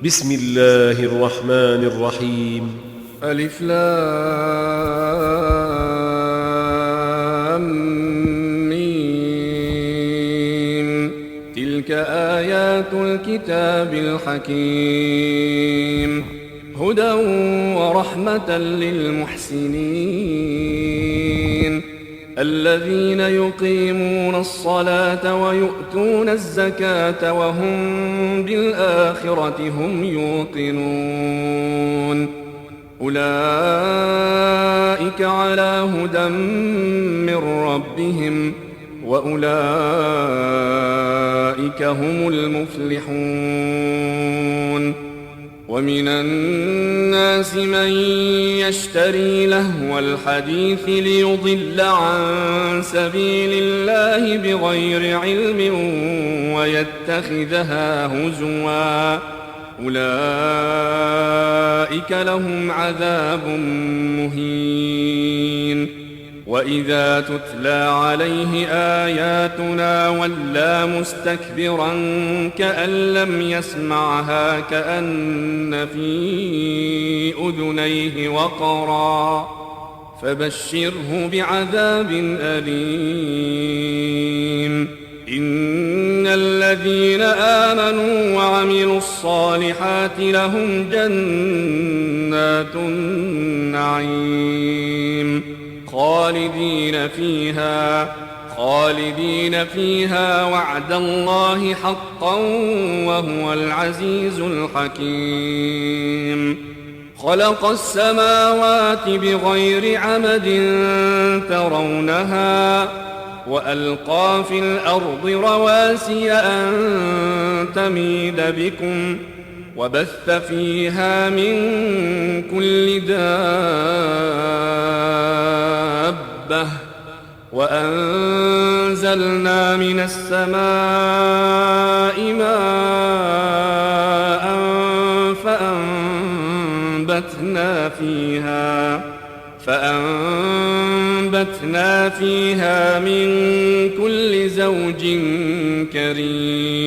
بسم الله الرحمن الرحيم. ألف لام ميم. تلك آيات الكتاب الحكيم، هدى ورحمة للمحسنين الذين يقيمون الصلاة ويؤتون الزكاة وهم بالآخرة هم يوقنون. أولئك على هدى من ربهم وأولئك هم المفلحون. ومن الناس من يشتري لهو الحديث ليضل عن سبيل الله بغير علم ويتخذها هزوا، أولئك لهم عذاب مهين. وإذا تتلى عليه آياتنا ولى مستكبرا كأن لم يسمعها كأن في أذنيه وقرا، فبشره بعذاب أليم. إن الذين آمنوا وعملوا الصالحات لهم جنات النعيم خالدين فيها وعد الله حقا وهو العزيز الحكيم. خلق السماوات بغير عمد ترونها وألقى في الأرض رواسي أن تميد بكم وبث فيها من كل دابة وأنزلنا من السماء ماء فأنبتنا فيها من كل زوج كريم.